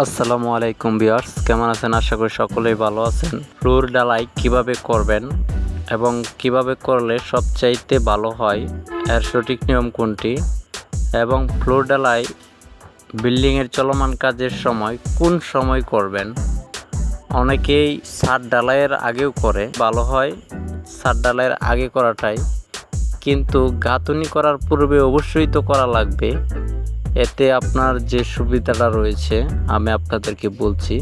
আসসালামু আলাইকুম ভিউয়ার্স, কেমন আছেন? আশা করি সকলেই ভালো আছেন। ফ্লোর ঢালাই কিভাবে করবেন এবং কিভাবে করলে সবচাইতে ভালো হয়, এর সঠিক নিয়ম কোনটি এবং ফ্লোর ঢালাই বিল্ডিংয়ের চলমান কাজের সময় কোন সময় করবেন। অনেকেই ছাদ ঢালাইয়ের আগেও করে, ভালো হয় ছাদ ঢালাইয়ের আগে করাটাই, কিন্তু গাঁথুনি করার পূর্বে অবশ্যই তো করা লাগবে। এতে আপনার যে সুবিধাটা রয়েছে আমি আপনাদেরকে বলছি।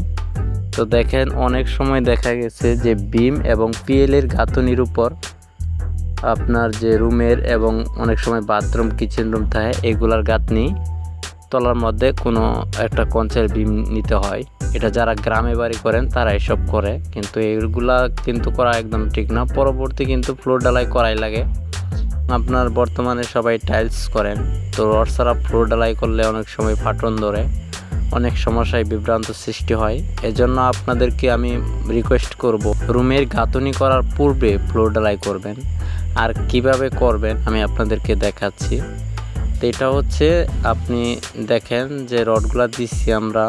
তো দেখেন, অনেক সময় দেখা গেছে যে বিম এবং পিএলের গাঁথনির উপর আপনার যে রুমের এবং অনেক সময় বাথরুম কিচেন রুম থাকে, এগুলার গাঁথনি তলার মধ্যে কোনো একটা কঞ্চের বিম নিতে হয়। এটা যারা গ্রামে বাড়ি করেন তারা এসব করে, কিন্তু এইগুলা কিন্তু করা একদম ঠিক না। পরবর্তী কিন্তু ফ্লোর ঢালাই করাই লাগে। আপনার বর্তমানে সবাই টাইলস করেন, তো রড ছাড়া ফ্লোর ঢালাই করলে অনেক সময় ফাটন ধরে, অনেক সমস্যায় বিভ্রান্ত সৃষ্টি হয়। এজন্য আপনাদেরকে আমি রিকোয়েস্ট করব, রুমের গাঁথনি করার পূর্বে ফ্লোর ঢালাই করবেন। আর কিভাবে করবেন আমি আপনাদেরকে দেখাচ্ছি। তো এটা হচ্ছে, আপনি দেখেন যে রডগুলা দিচ্ছি আমরা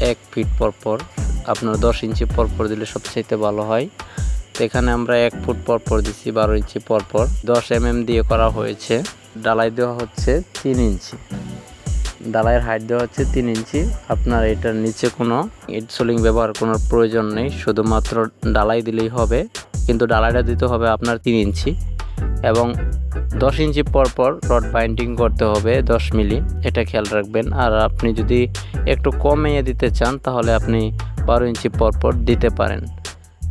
1 ফিট পরপর, আপনার 10 ইঞ্চি পরপর দিলে সবচাইতে ভালো হয়। তো এখানে আমরা 1 ফুট পরপর দিচ্ছি, 12 ইঞ্চি পরপর 10 দিয়ে করা হয়েছে। ঢালাই দেওয়া হচ্ছে 3 ইঞ্চি, ঢালাইয়ের হাইট দেওয়া হচ্ছে 3 ইঞ্চি। আপনার এটার নিচে কোনো ইট সোলিং ব্যবহার করার প্রয়োজন নেই, শুধুমাত্র ঢালাই দিলেই হবে। কিন্তু ঢালাইটা দিতে হবে আপনার 3 ইঞ্চি এবং 10 ইঞ্চি পরপর রড বাইন্ডিং করতে হবে 10 মিলি, এটা খেয়াল রাখবেন। আর আপনি যদি একটু কমিয়ে দিতে চান তাহলে আপনি 12 ইঞ্চি পরপর দিতে পারেন।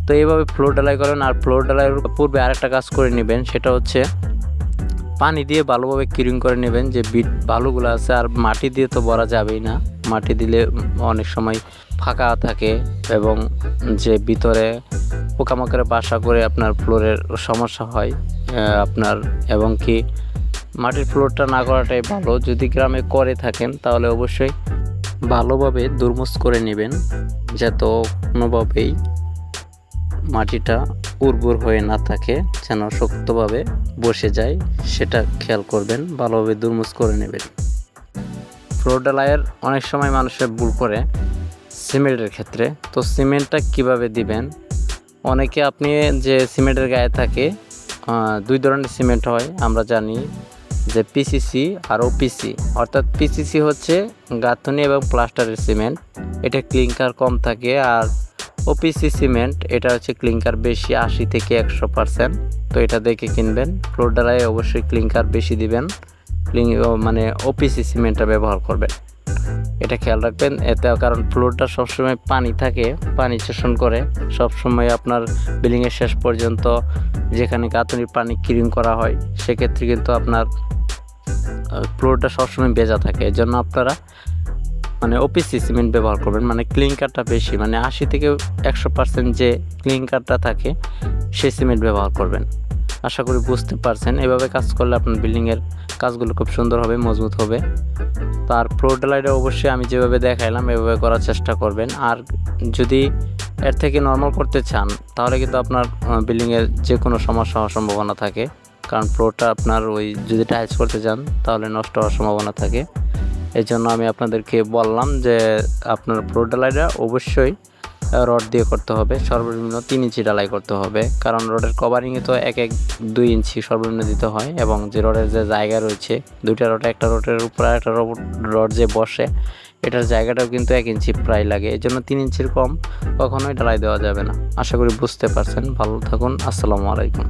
তো এইভাবে ফ্লোর ঢালাই করেন। আর ফ্লোর ঢালাইয়ের পূর্বে আরেকটা কাজ করে নেবেন, সেটা হচ্ছে পানি দিয়ে ভালোভাবে ক্লিন করে নেবেন যে বিট বালুগুলো আছে। আর মাটি দিয়ে তো ভরা যাবেই না, মাটি দিলে অনেক সময় ফাঁকা থাকে এবং যে ভিতরে পোকামাকড়ে বাসা করে আপনার ফ্লোরের সমস্যা হয় আপনার। এবং কি মাটির ফ্লোরটা না করাটাই ভালো। যদি গ্রামে করে থাকেন তাহলে অবশ্যই ভালোভাবে দুর্মুষ করে নেবেন, যাতে কোনোভাবেই মাটিটা উর্বর হয়ে না থাকে, যেন শক্তভাবে বসে যায়, সেটা খেয়াল করবেন। ভালোভাবে দুর্মুষ করে নেবেন। ফ্লোর ঢালাইয়ের অনেক সময় মানুষের ভুল করে সিমেন্টের ক্ষেত্রে। তো সিমেন্টটা কিভাবে দিবেন, অনেকে আপনি যে সিমেন্টের গায়ে থাকে 2 ধরনের সিমেন্ট হয় আমরা জানি, যে পিসিসি আর ওপিসি। অর্থাৎ পিসিসি হচ্ছে গাঁথনি এবং প্লাস্টারের সিমেন্ট, এটা ক্লিংকার কম থাকে। আর ওপিসি সিমেন্ট, এটা হচ্ছে ক্লিংকার বেশি, 80 থেকে 100%। তো এটা দেখে কিনবেন। ফ্লোর ঢালাই অবশ্যই ক্লিংকার বেশি দিবেন, মানে ওপিসি সিমেন্টটা ব্যবহার করবেন, এটা খেয়াল রাখবেন। এতে কারণ ফ্লোরটা সবসময় পানি থাকে, পানি শোষণ করে সবসময় আপনার বিল্ডিংয়ের শেষ পর্যন্ত যেখানে গাঁথনির পানি ক্লিন করা হয়, সেক্ষেত্রে কিন্তু আপনার ফ্লোরটা সবসময় ভেজা থাকে। এর জন্য আপনারা মানে ওপিসি সিমেন্ট ব্যবহার করবেন, মানে ক্লিংকারটা বেশি, মানে 80 থেকে 100% যে ক্লিংকারটা থাকে সেই সিমেন্ট ব্যবহার করবেন। আশা করি বুঝতে পারছেন। এভাবে কাজ করলে আপনার বিল্ডিংয়ের কাজগুলো খুব সুন্দর হবে, মজবুত হবে। তার ফ্লোর ঢালাইটা অবশ্যই আমি যেভাবে দেখাইলাম এভাবে করার চেষ্টা করবেন। আর যদি এর থেকে নর্মাল করতে চান তাহলে কিন্তু আপনার বিল্ডিংয়ের যে কোনো সমস্যা হওয়ার সম্ভাবনা থাকে, কারণ ফ্লোরটা আপনার ওই যদি টাইলস করতে চান তাহলে নষ্ট হওয়ার সম্ভাবনা থাকে। এই জন্য আমি আপনাদেরকে বললাম যে আপনার ফ্লোর ঢালাইটা অবশ্যই রড দিয়ে করতে হবে, সর্বনিম্ন 3 ইঞ্চি ঢালাই করতে হবে। কারণ রডের কভারিংয়ে তো 1-2 ইঞ্চি সর্বনিম্ন দিতে হয়। এবং যে রডের যে জায়গা রয়েছে, 2টা রড, একটা রডের উপরে একটা রড যে বসে, এটার জায়গাটাও কিন্তু 1 ইঞ্চি প্রায় লাগে। এই জন্য 3 ইঞ্চির কম কখনোই ঢালাই দেওয়া যাবে না। আশা করি বুঝতে পারছেন। ভালো থাকুন। আসসালামু আলাইকুম।